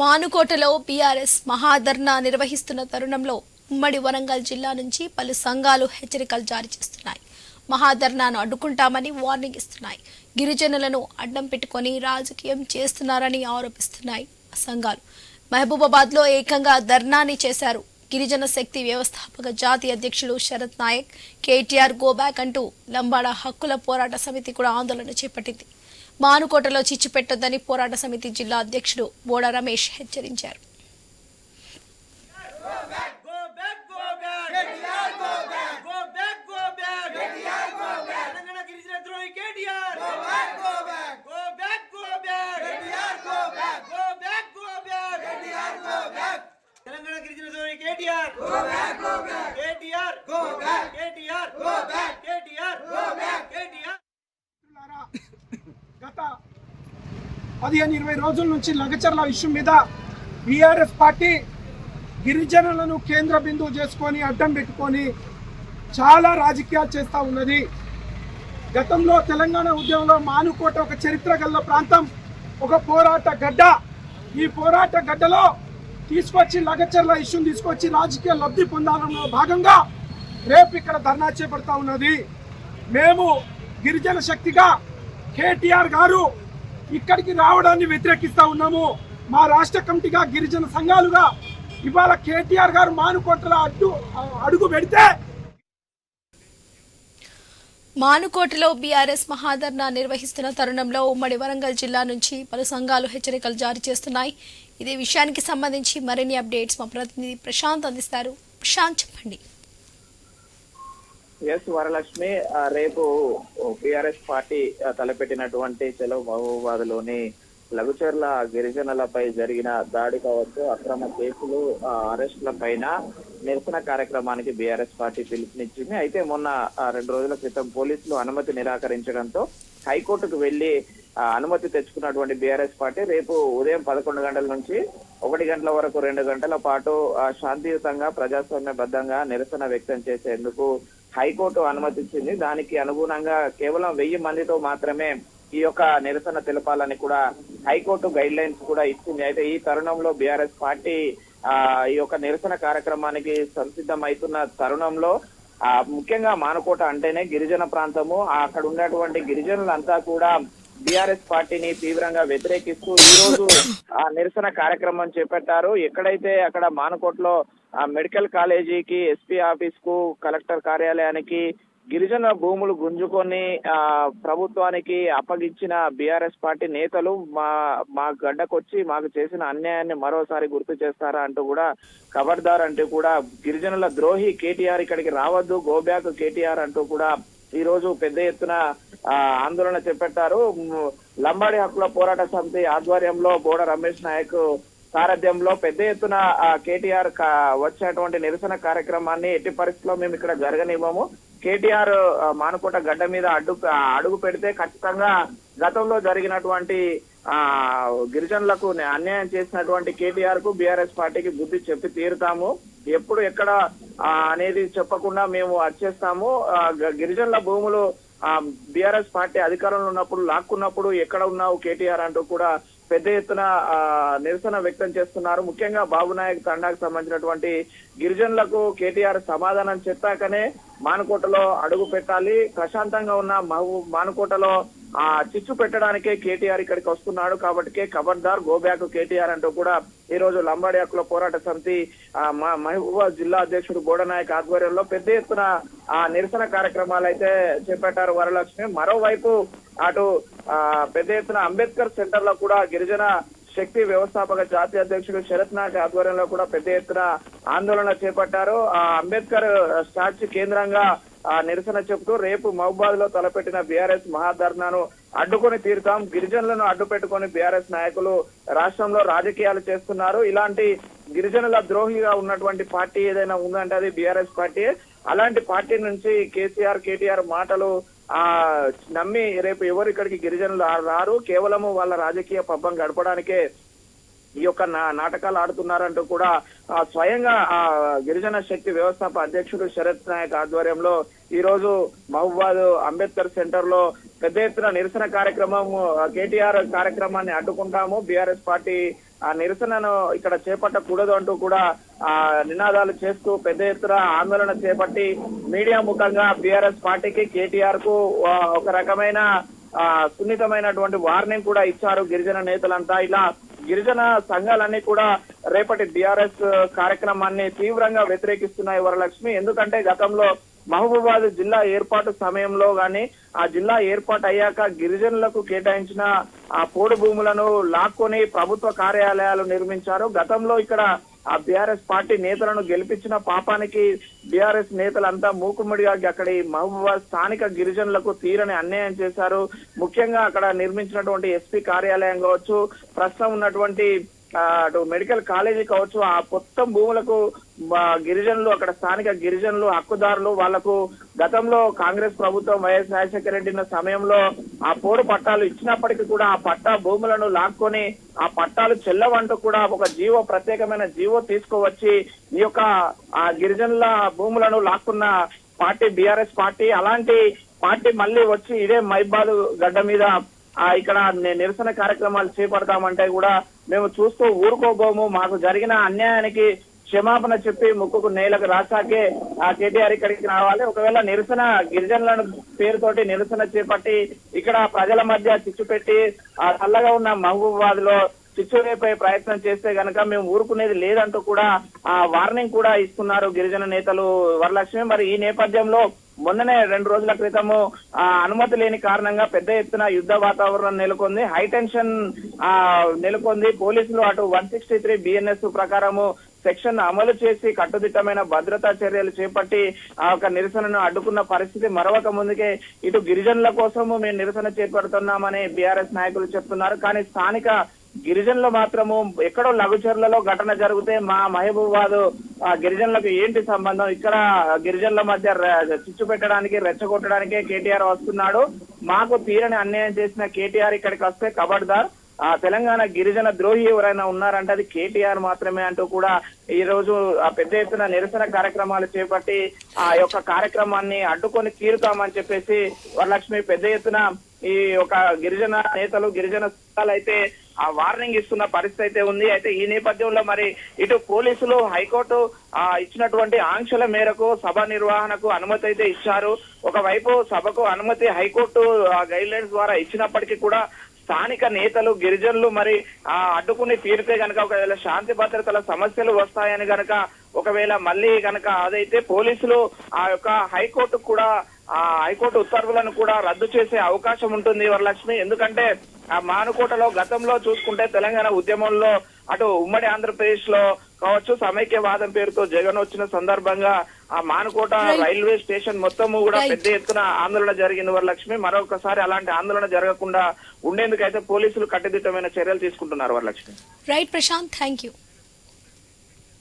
మానుకోటలో BRS maha dharna నిర్వహిస్తున్న తరుణంలో ఉమ్మడి వరంగల్ జిల్లా నుంచి పలు సంఘాలు హెచ్చరికలు జారీ చేస్తున్నాయి. మహాధర్నాను అడ్డుకుంటామని వార్నింగ్ ఇస్తున్నాయి. గిరిజనులను అడ్డం పెట్టుకొని రాజకీయం చేస్తున్నారని ఆరోపిస్తున్నాయి సంఘాలు. మహబూబాబాద్లో ఏకంగా ధర్నాని చేశారు. గిరిజన శక్తి వ్యవస్థాపక జాతీయ అధ్యక్షులు శరత్ నాయక్ కేటీఆర్ గోబ్యాక్ అంటూ లంబాడ హక్కుల పోరాట సమితి కూడా ఆందోళన చేపట్టింది. మానుకోటలో చిచ్చు పెట్టొద్దని పోరాట సమితి జిల్లా అధ్యక్షుడు బోడ రమేష్ హెచ్చరించారు. గత 15-20 రోజుల నుంచి లగచర్ల ఇష్యూ మీద బీఆర్ఎస్ పార్టీ గిరిజనులను కేంద్ర బిందువు చేసుకొని అడ్డం పెట్టుకొని చాలా రాజకీయాలు చేస్తూ ఉన్నది. గతంలో తెలంగాణ ఉద్యమంలో మానుకోట ఒక చరిత్ర గల ప్రాంతం, ఒక పోరాట గడ్డ. ఈ పోరాట గడ్డలో తీసుకొచ్చి లగచర్ల ఇష్యూని తీసుకొచ్చి రాజకీయ లబ్ధి పొందాలన్న భాగంగా రేపు ఇక్కడ ధర్నా చేపడతా ఉన్నది. మేము గిరిజన శక్తిగా కేటీఆర్ గారు ఇక్కడికి రావడాన్ని వ్యతిరేకిస్తా ఉన్నాము. మా రాష్ట్ర కమిటీగా గిరిజన సంఘాలుగా ఇవాళ కేటీఆర్ గారు మానుకోటలో అడుగు పెడితే మానుకోటలో బీఆర్ఎస్ మహాధర్నా నిర్వహిస్తున్న తరుణంలో ఉమ్మడి వరంగల్ జిల్లా నుంచి పలు సంఘాలు హెచ్చరికలు జారీ చేస్తున్నాయి. ఇదే విషయానికి సంబంధించి మరిన్ని అప్డేట్స్ మా ప్రతినిధి ప్రశాంత్ అందిస్తారు. ప్రశాంత్, చెప్పండి. ఎస్ వరలక్ష్మి, రేపు బీఆర్ఎస్ పార్టీ తలపెట్టినటువంటి చలో మహబూబాబాద్ లోని లఘుచర్ల గిరిజనులపై జరిగిన దాడి కావచ్చు, అక్రమ కేసులు, అరెస్టుల పైన నిరసన కార్యక్రమానికి బీఆర్ఎస్ పార్టీ పిలుపునిచ్చింది. అయితే మొన్న 2 రోజుల క్రితం పోలీసులు అనుమతి నిరాకరించడంతో హైకోర్టుకు వెళ్లి అనుమతి తెచ్చుకున్నటువంటి బీఆర్ఎస్ పార్టీ రేపు ఉదయం 11 గంటల నుంచి 1 గంటల వరకు 2 గంటల పాటు శాంతియుతంగా ప్రజాస్వామ్యబద్ధంగా నిరసన వ్యక్తం చేసేందుకు హైకోర్టు అనుమతించింది. దానికి అనుగుణంగా కేవలం 1000 మందితో మాత్రమే ఈ యొక్క నిరసన తెలపాలని కూడా హైకోర్టు గైడ్ లైన్స్ కూడా ఇచ్చింది. అయితే ఈ తరుణంలో బీఆర్ఎస్ పార్టీ ఈ యొక్క నిరసన కార్యక్రమానికి సంసిద్ధమవుతున్న తరుణంలో ముఖ్యంగా మానుకోట అంటేనే గిరిజన ప్రాంతము. అక్కడ ఉన్నటువంటి గిరిజనులంతా కూడా బీఆర్ఎస్ పార్టీని తీవ్రంగా వ్యతిరేకిస్తూ ఈ రోజు నిరసన కార్యక్రమం చేపట్టారు. ఎక్కడైతే అక్కడ మానుకోటలో మెడికల్ కాలేజీకి, ఎస్పీ ఆఫీస్ కు, కలెక్టర్ కార్యాలయానికి గిరిజన భూములు గుంజుకొని ప్రభుత్వానికి అప్పగించిన బీఆర్ఎస్ పార్టీ నేతలు మా గడ్డకొచ్చి మాకు చేసిన అన్యాయాన్ని మరోసారి గుర్తు చేస్తారా అంటూ కూడా ఖబర్దార్ అంటూ కూడా గిరిజనుల ద్రోహి కేటీఆర్ ఇక్కడికి రావద్దు, గోబ్యాక్ కేటీఆర్ అంటూ కూడా ఈ రోజు పెద్ద ఎత్తున ఆందోళన చేపట్టారు. లంబాడి హక్కుల పోరాట సమితి ఆధ్వర్యంలో బోడ రమేష్ నాయక్ సారథ్యంలో పెద్ద ఎత్తున కేటీఆర్ వచ్చేటువంటి నిరసన కార్యక్రమాన్ని ఎట్టి పరిస్థితుల్లో మేము ఇక్కడ జరగనివ్వము. కేటీఆర్ మానుకోట గడ్డ మీద అడుగు పెడితే ఖచ్చితంగా గతంలో జరిగినటువంటి గిరిజనులకు అన్యాయం చేసినటువంటి కేటీఆర్ కు బీఆర్ఎస్ పార్టీకి బుద్ధి చెప్పి తీరుతాము. ఎప్పుడు ఎక్కడ అనేది చెప్పకుండా మేము వచ్చేస్తాము. గిరిజనుల భూములు బీఆర్ఎస్ పార్టీ అధికారంలో ఉన్నప్పుడు లాక్కున్నప్పుడు ఎక్కడ ఉన్నావు కేటీఆర్ అంటూ కూడా పెద్ద ఎత్తున నిరసన వ్యక్తం చేస్తున్నారు. ముఖ్యంగా బాబునాయక్ తండాకు సంబంధించినటువంటి గిరిజనులకు కేటీఆర్ సమాధానం చెప్పాకనే మానుకోటలో అడుగు పెట్టాలి. ప్రశాంతంగా ఉన్న మానుకోటలో చిచ్చు పెట్టడానికే కేటీఆర్ ఇక్కడికి వస్తున్నాడు. కాబట్టికే ఖబర్దార్ గోబ్యాక్ కేటీఆర్ అంటూ కూడా ఈ రోజు లంబాడి హక్కుల పోరాట సమితి మహబూబాబాద్ జిల్లా అధ్యక్షుడు బోడనాయక్ ఆధ్వర్యంలో పెద్ద ఎత్తున నిరసన కార్యక్రమాలు అయితే చేపట్టారు వరలక్ష్మి. మరోవైపు అటు పెద్ద ఎత్తున అంబేద్కర్ సెంటర్ లో కూడా గిరిజన శక్తి వ్యవస్థాపక జాతీయ అధ్యక్షుడు శరత్ నాయక్ ఆధ్వర్యంలో కూడా పెద్ద ఎత్తున ఆందోళన చేపట్టారు. అంబేద్కర్ స్టాచ్యూ కేంద్రంగా నిరసన చెబుతూ రేపు మహబూబాబాద్ లో తలపెట్టిన బీఆర్ఎస్ మహాధర్నాను అడ్డుకొని తీరుతాం. గిరిజనులను అడ్డు పెట్టుకుని బీఆర్ఎస్ నాయకులు రాష్ట్రంలో రాజకీయాలు చేస్తున్నారు. ఇలాంటి గిరిజనుల ద్రోహిగా ఉన్నటువంటి పార్టీ ఏదైనా ఉందంటే అది బీఆర్ఎస్ పార్టీ. అలాంటి పార్టీ నుంచి కేటీఆర్ మాటలు నమ్మి రేపు ఎవరు ఇక్కడికి గిరిజనులు రారు. కేవలము వాళ్ళ రాజకీయ పబ్బం గడపడానికే ఈ యొక్క నాటకాలు ఆడుతున్నారంటూ కూడా స్వయంగా గిరిజన శక్తి వ్యవస్థాపక అధ్యక్షుడు శరత్ నాయక్ ఆధ్వర్యంలో ఈ రోజు మహబూబాబాద్ అంబేద్కర్ సెంటర్ లో పెద్ద ఎత్తున నిరసన కార్యక్రమం కేటీఆర్ కార్యక్రమాన్ని అడ్డుకుంటాము, బీఆర్ఎస్ పార్టీ ఆ నిరసనను ఇక్కడ చేపట్టకూడదు అంటూ కూడా నినాదాలు చేస్తూ పెద్ద ఎత్తున ఆందోళన చేపట్టి మీడియా ముఖంగా బీఆర్ఎస్ పార్టీకి కేటీఆర్ కు ఒక రకమైన సున్నితమైనటువంటి వార్నింగ్ కూడా ఇచ్చారు గిరిజన నేతలంతా. ఇలా గిరిజన సంఘాలన్నీ కూడా రేపటి బీఆర్ఎస్ కార్యక్రమాన్ని తీవ్రంగా వ్యతిరేకిస్తున్నాయి వరలక్ష్మి. ఎందుకంటే గతంలో మహబూబాబాద్ జిల్లా ఏర్పాటు సమయంలో గాని ఆ జిల్లా ఏర్పాటు అయ్యాక గిరిజనులకు కేటాయించిన ఆ పోడు భూములను లాక్కొని ప్రభుత్వ కార్యాలయాలు నిర్మించారు. గతంలో ఇక్కడ ఆ బీఆర్ఎస్ పార్టీ నేతలను గెలిపించిన పాపానికి బీఆర్ఎస్ నేతలంతా మూకుమ్మడిగా అక్కడి మహబూబాబాద్ స్థానిక గిరిజనులకు తీరని అన్యాయం చేశారు. ముఖ్యంగా అక్కడ నిర్మించినటువంటి ఎస్పీ కార్యాలయం కావచ్చు, ప్రస్తుతం ఉన్నటువంటి అటు మెడికల్ కాలేజీ కావచ్చు, ఆ మొత్తం భూములకు గిరిజనులు అక్కడ స్థానిక గిరిజనులు హక్కుదారులు వాళ్లకు గతంలో కాంగ్రెస్ ప్రభుత్వం వైఎస్ రాజశేఖర రెడ్డి సమయంలో ఆ పోడు పట్టాలు ఇచ్చినప్పటికీ కూడా ఆ పట్టా భూములను లాక్కొని ఆ పట్టాలు చెల్లవంటూ కూడా ఒక జీవో ప్రత్యేకమైన జీవో తీసుకువచ్చి ఈ యొక్క ఆ గిరిజనుల భూములను లాక్కున్న పార్టీ బీఆర్ఎస్ పార్టీ. అలాంటి పార్టీ మళ్ళీ వచ్చి ఇదే మైబాద్ గడ్డ మీద ఇక్కడ నిరసన కార్యక్రమాలు చేపడతామంటే కూడా మేము చూస్తూ ఊరుకోబోము. మాకు జరిగిన అన్యాయానికి క్షమాపణ చెప్పి ముక్కుకు నేలకు రాసాకే ఆ కేటీఆర్ ఇక్కడికి రావాలి. ఒకవేళ నిరసన గిరిజనులను పేరుతోటి నిరసన చేపట్టి ఇక్కడ ప్రజల మధ్య చిచ్చు పెట్టి ఆ చల్లగా ఉన్న మహబూబాబాద్ లో చిచ్చు రేపే ప్రయత్నం చేస్తే గనక మేము ఊరుకునేది లేదంటూ కూడా ఆ వార్నింగ్ కూడా ఇస్తున్నారు గిరిజన నేతలు వరలక్ష్మి. మరి ఈ నేపథ్యంలో మొన్ననే 2 రోజుల క్రితము అనుమతి లేని కారణంగా పెద్ద ఎత్తున యుద్ధ వాతావరణం నెలకొంది, హైటెన్షన్ నెలకొంది. పోలీసులు అటు 163 బిఎన్ఎస్ ప్రకారము సెక్షన్ అమలు చేసి కట్టుదిట్టమైన భద్రతా చర్యలు చేపట్టి ఆ ఒక నిరసనను అడ్డుకున్న పరిస్థితి. మరొక ముందుకే ఇటు గిరిజనుల కోసము మేము నిరసన చేపడుతున్నామని బీఆర్ఎస్ నాయకులు చెప్తున్నారు. కానీ స్థానిక గిరిజనులు మాత్రము ఎక్కడో లఘుచర్లలో ఘటన జరిగితే మా మహబూబాబాద్ గిరిజనులకు ఏంటి సంబంధం, ఇక్కడ గిరిజనుల మధ్య చిచ్చు పెట్టడానికి రెచ్చగొట్టడానికే కేటీఆర్ వస్తున్నాడు, మాకు తీరని అన్యాయం చేసిన కేటీఆర్ ఇక్కడికి వస్తే ఖబర్దార్, తెలంగాణ గిరిజన ద్రోహి ఎవరైనా ఉన్నారంటే అది కేటీఆర్ మాత్రమే అంటూ కూడా ఈ రోజు పెద్ద ఎత్తున నిరసన కార్యక్రమాలు చేపట్టి ఆ యొక్క కార్యక్రమాన్ని అడ్డుకొని తీరుతామని చెప్పేసి వరలక్ష్మి పెద్ద ఎత్తున ఈ ఒక గిరిజన నేతలు గిరిజన సంఘాలు అయితే ఆ వార్నింగ్ ఇస్తున్న పరిస్థితి అయితే ఉంది. అయితే ఈ నేపథ్యంలో మరి ఇటు పోలీసులు హైకోర్టు ఇచ్చినటువంటి ఆంక్షల మేరకు సభ నిర్వహణకు అనుమతి అయితే ఇచ్చారు. ఒకవైపు సభకు అనుమతి హైకోర్టు గైడ్ లైన్స్ ద్వారా ఇచ్చినప్పటికీ కూడా స్థానిక నేతలు గిరిజనులు మరి అడ్డుకుని తీరితే గనక ఒకవేళ శాంతి భద్రతల సమస్యలు వస్తాయని గనక ఒకవేళ మళ్ళీ గనక అదైతే పోలీసులు ఆ యొక్క హైకోర్టు కూడా హైకోర్టు ఉత్తర్వులను కూడా రద్దు చేసే అవకాశం ఉంటుంది వరలక్ష్మి. ఎందుకంటే ఆ మానుకోటలో గతంలో చూసుకుంటే తెలంగాణ ఉద్యమంలో అటు ఉమ్మడి ఆంధ్రప్రదేశ్ లో కావచ్చు సమైక్యవాదం పేరుతో జగన్ వచ్చిన సందర్భంగా ఆ మానుకోట రైల్వే స్టేషన్ మొత్తము కూడా పెద్ద ఎత్తున ఆందోళన జరిగింది వరలక్ష్మి. మరొకసారి అలాంటి ఆందోళన జరగకుండా ఉండేందుకైతే పోలీసులు కట్టుదిట్టమైన చర్యలు తీసుకుంటున్నారు Varalakshmi. Right Prashant, thank you.